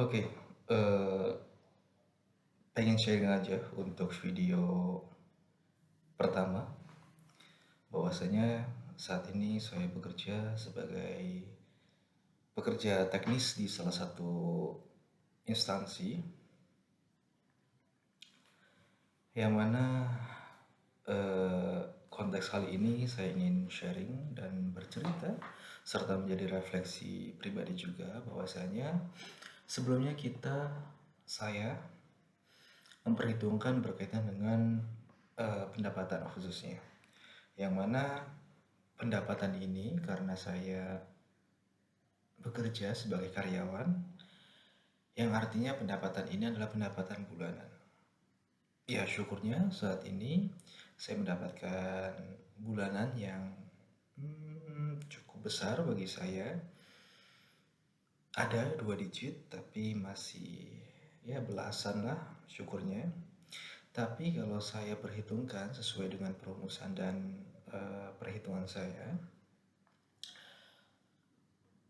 Oke, pengen sharing aja untuk video pertama, bahwasanya saat ini saya bekerja sebagai pekerja teknis di salah satu instansi yang mana eh, konteks kali ini saya ingin sharing dan bercerita serta menjadi refleksi pribadi juga bahwasanya sebelumnya saya memperhitungkan berkaitan dengan pendapatan khususnya. Yang mana pendapatan ini karena saya bekerja sebagai karyawan, yang artinya pendapatan ini adalah pendapatan bulanan. Ya, syukurnya saat ini saya mendapatkan bulanan yang cukup besar bagi saya. Ada 2 digit, tapi masih ya belasan lah syukurnya. Tapi kalau saya perhitungkan sesuai dengan perumusan dan perhitungan saya,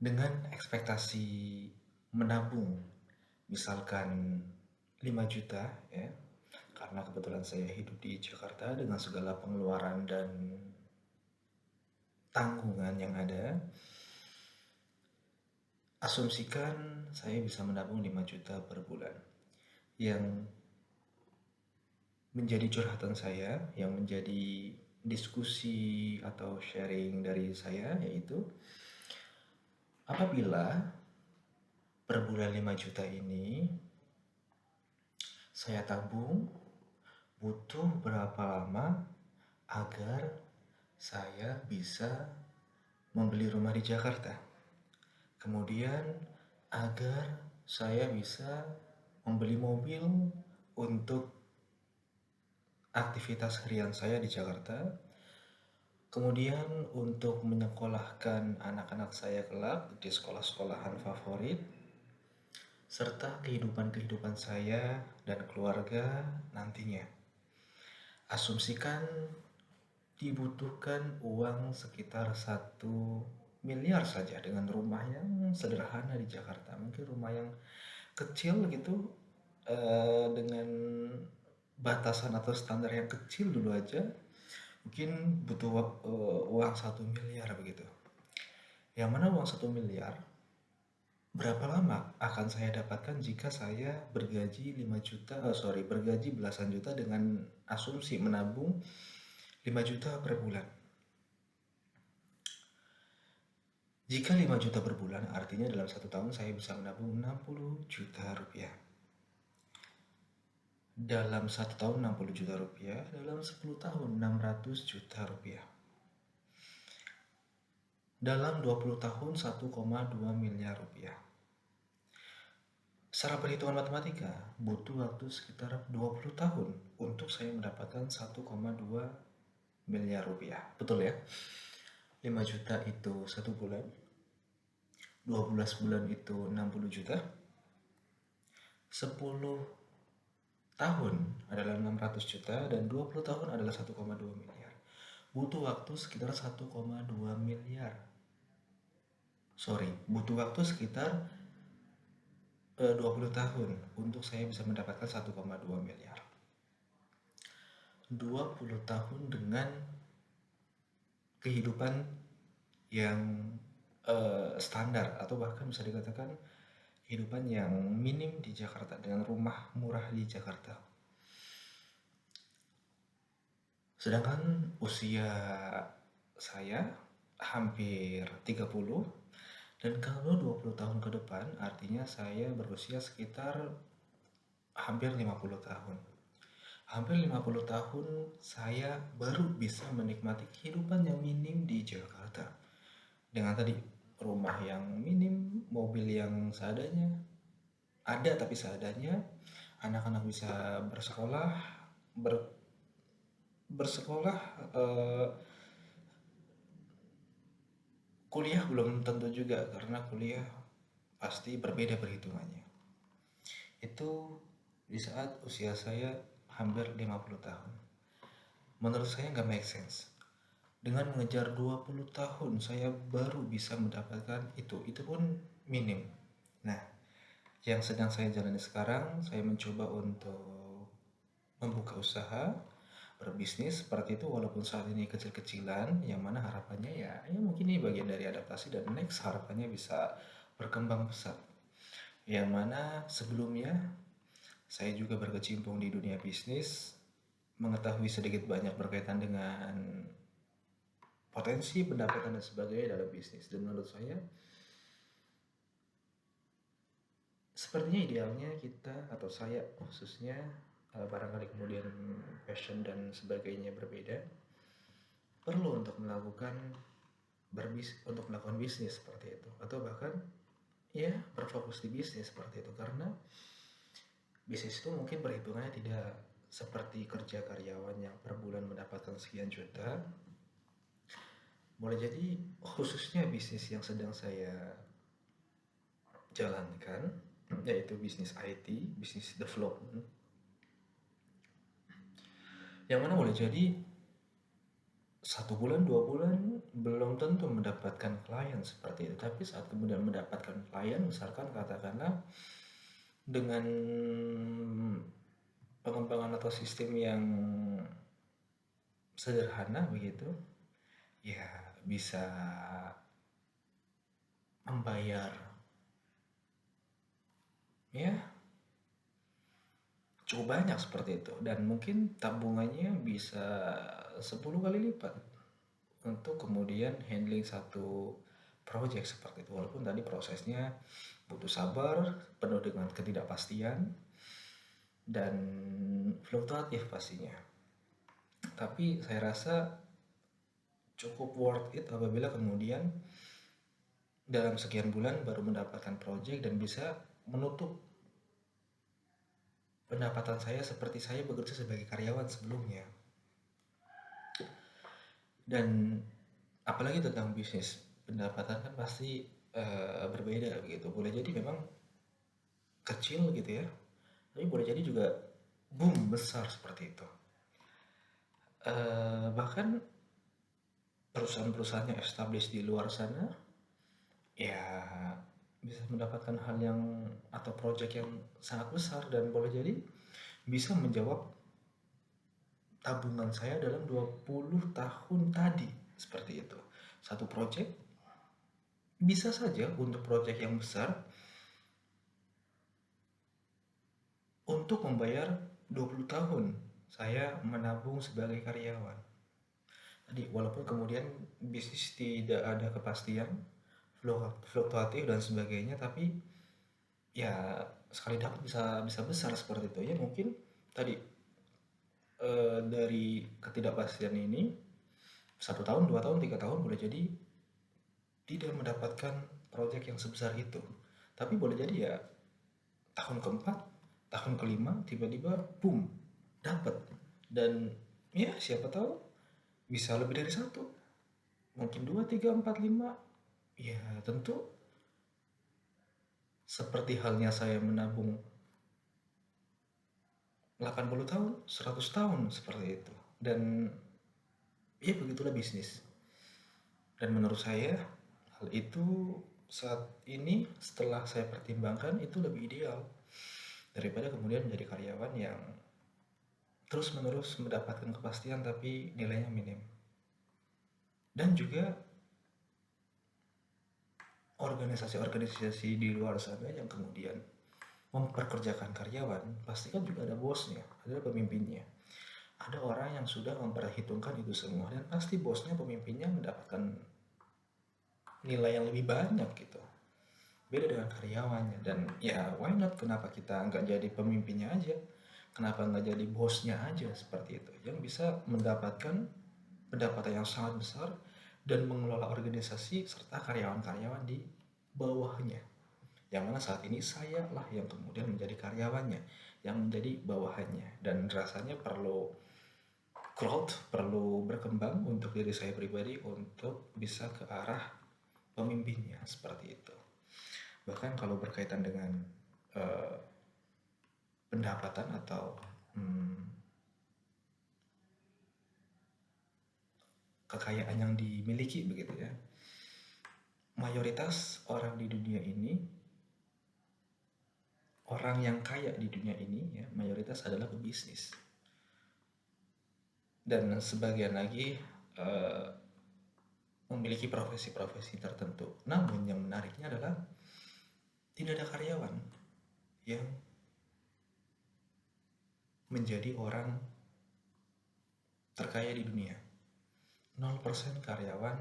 dengan ekspektasi menabung misalkan 5 juta ya, karena kebetulan saya hidup di Jakarta dengan segala pengeluaran dan tanggungan yang ada, asumsikan saya bisa menabung 5 juta per bulan. Yang menjadi curhatan saya, yang menjadi diskusi atau sharing dari saya, yaitu apabila per bulan 5 juta ini saya tabung, butuh berapa lama agar saya bisa membeli rumah di Jakarta. Kemudian agar saya bisa membeli mobil untuk aktivitas harian saya di Jakarta. Kemudian untuk menyekolahkan anak-anak saya kelak di sekolah-sekolahan favorit, serta kehidupan-kehidupan saya dan keluarga nantinya. Asumsikan dibutuhkan uang sekitar 1 miliar saja dengan rumah yang sederhana di Jakarta. Mungkin rumah yang kecil gitu, dengan batasan atau standar yang kecil dulu aja mungkin butuh uang 1 miliar begitu. Yang mana uang 1 miliar berapa lama akan saya dapatkan jika saya bergaji 5 juta, bergaji belasan juta dengan asumsi menabung 5 juta per bulan. Jika 5 juta per bulan, artinya dalam 1 tahun saya bisa menabung 60 juta rupiah. Dalam 1 tahun 60 juta rupiah, dalam 10 tahun 600 juta rupiah. Dalam 20 tahun 1,2 miliar rupiah. Secara perhitungan matematika, butuh waktu sekitar 20 tahun untuk saya mendapatkan 1,2 miliar rupiah. Betul ya? 5 juta itu 1 bulan, 12 bulan itu 60 juta, 10 tahun adalah 600 juta, dan 20 tahun adalah 1,2 miliar. Butuh waktu sekitar 1,2 miliar. Butuh waktu sekitar 20 tahun untuk saya bisa mendapatkan 1,2 miliar. 20 tahun dengan kehidupan yang standar, atau bahkan bisa dikatakan kehidupan yang minim di Jakarta, dengan rumah murah di Jakarta. Sedangkan usia saya hampir 30, dan kalau 20 tahun ke depan artinya saya berusia sekitar hampir 50 tahun. Hampir 50 tahun saya baru bisa menikmati kehidupan yang minim di Jakarta. Dengan tadi rumah yang minim, mobil yang seadanya, ada tapi seadanya, anak-anak bisa bersekolah, bersekolah, kuliah belum tentu juga, karena kuliah pasti berbeda perhitungannya. Itu di saat usia saya hampir 50 tahun. Menurut saya nggak make sense. Dengan mengejar 20 tahun saya baru bisa mendapatkan itu pun minim. Nah, yang sedang saya jalani sekarang, saya mencoba untuk membuka usaha, berbisnis seperti itu walaupun saat ini kecil-kecilan, yang mana harapannya ya mungkin ini bagian dari adaptasi dan next harapannya bisa berkembang pesat. Yang mana sebelumnya saya juga berkecimpung di dunia bisnis, mengetahui sedikit banyak berkaitan dengan potensi pendapatan dan sebagainya dalam bisnis. Dan menurut saya sepertinya idealnya kita atau saya khususnya barangkali kemudian passion dan sebagainya berbeda, perlu untuk melakukan bisnis seperti itu, atau bahkan ya berfokus di bisnis seperti itu, karena bisnis itu mungkin perhitungannya tidak seperti kerja karyawan yang per bulan mendapatkan sekian juta. Boleh jadi khususnya bisnis yang sedang saya jalankan, yaitu bisnis IT, bisnis development, yang mana boleh jadi 1 bulan 2 bulan belum tentu mendapatkan klien seperti itu, tapi saat kemudian mendapatkan klien, misalkan katakanlah dengan pengembangan atau sistem yang sederhana begitu, ya bisa membayar ya cukup banyak seperti itu, dan mungkin tabungannya bisa 10 kali lipat untuk kemudian handling satu project seperti itu, walaupun tadi prosesnya butuh sabar, penuh dengan ketidakpastian dan fluktuatif pastinya. Tapi saya rasa cukup worth it apabila kemudian dalam sekian bulan baru mendapatkan project dan bisa menutup pendapatan saya seperti saya bekerja sebagai karyawan sebelumnya. Dan apalagi tentang bisnis, pendapatan kan pasti berbeda begitu. Boleh jadi memang kecil gitu ya, tapi boleh jadi juga boom besar seperti itu. Bahkan perusahaan-perusahaan yang established di luar sana ya bisa mendapatkan hal yang atau project yang sangat besar, dan boleh jadi bisa menjawab tabungan saya dalam 20 tahun tadi seperti itu. Satu project bisa saja untuk project yang besar untuk membayar 20 tahun saya menabung sebagai karyawan. Tadi walaupun kemudian bisnis tidak ada kepastian, fluktuatif dan sebagainya, tapi ya sekali dapat bisa bisa besar seperti itu ya. Mungkin tadi dari ketidakpastian ini 1 tahun 2 tahun 3 tahun boleh jadi tidak mendapatkan proyek yang sebesar itu, tapi boleh jadi ya tahun keempat, tahun kelima tiba-tiba boom dapat, dan ya siapa tahu bisa lebih dari satu, mungkin 2 3 4 5. Ya tentu seperti halnya saya menabung 80 tahun 100 tahun seperti itu, dan ya begitulah bisnis. Dan menurut saya hal itu saat ini setelah saya pertimbangkan itu lebih ideal daripada kemudian menjadi karyawan yang terus-menerus mendapatkan kepastian tapi nilainya minim. Dan juga organisasi-organisasi di luar sana yang kemudian memperkerjakan karyawan, pasti kan juga ada bosnya, ada pemimpinnya. Ada orang yang sudah memperhitungkan itu semua, dan pasti bosnya, pemimpinnya mendapatkan nilai yang lebih banyak gitu. Beda dengan karyawannya. Dan ya why not, kenapa kita nggak jadi pemimpinnya aja, kenapa nggak jadi bosnya aja seperti itu, yang bisa mendapatkan pendapatan yang sangat besar dan mengelola organisasi serta karyawan-karyawan di bawahnya, yang mana saat ini saya lah yang kemudian menjadi karyawannya, yang menjadi bawahannya, dan rasanya perlu growth, perlu berkembang untuk diri saya pribadi untuk bisa ke arah pemimpinnya seperti itu. Bahkan kalau berkaitan dengan eh, pendapatan atau kekayaan yang dimiliki begitu ya, mayoritas orang di dunia ini orang yang kaya di dunia ini ya mayoritas adalah pebisnis. Dan sebagian lagi memiliki profesi-profesi tertentu. Namun yang menariknya adalah tidak ada karyawan yang menjadi orang terkaya di dunia. 0% karyawan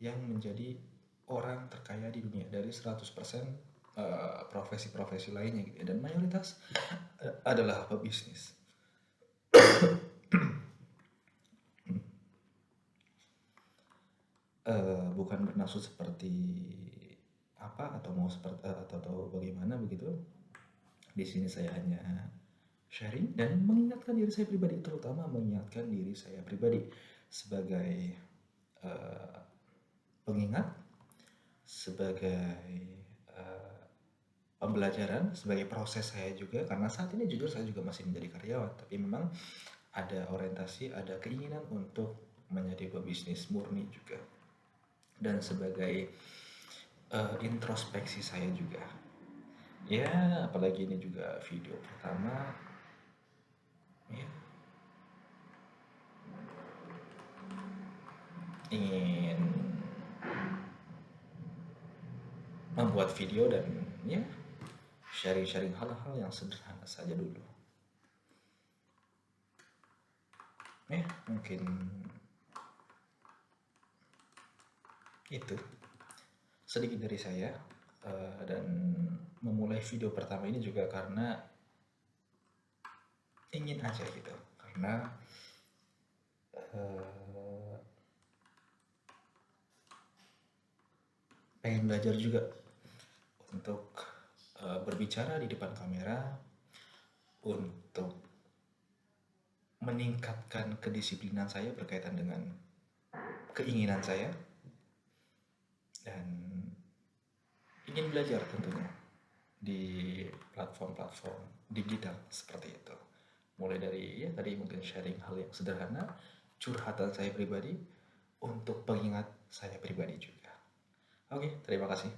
yang menjadi orang terkaya di dunia dari 100% profesi-profesi lainnya gitu ya. Dan mayoritas adalah pebisnis. Bukan bermaksud seperti apa atau mau seperti atau bagaimana begitu. Di sini saya hanya sharing dan mengingatkan diri saya pribadi, terutama mengingatkan diri saya pribadi sebagai pengingat, sebagai pembelajaran, sebagai proses saya juga, karena saat ini jujur saya juga masih menjadi karyawan, tapi memang ada orientasi, ada keinginan untuk menjadi pebisnis murni juga, dan sebagai introspeksi saya juga ya, apalagi ini juga video pertama ya, ingin membuat video dan ya sharing-sharing hal-hal yang sederhana saja dulu ya, mungkin itu sedikit dari saya. Dan memulai video pertama ini juga karena ingin aja gitu, karena pengen belajar juga untuk berbicara di depan kamera, untuk meningkatkan kedisiplinan saya berkaitan dengan keinginan saya, dan ingin belajar tentunya di platform-platform digital seperti itu. Mulai dari ya tadi mungkin sharing hal yang sederhana, curhatan saya pribadi untuk pengingat saya pribadi juga. Oke, terima kasih.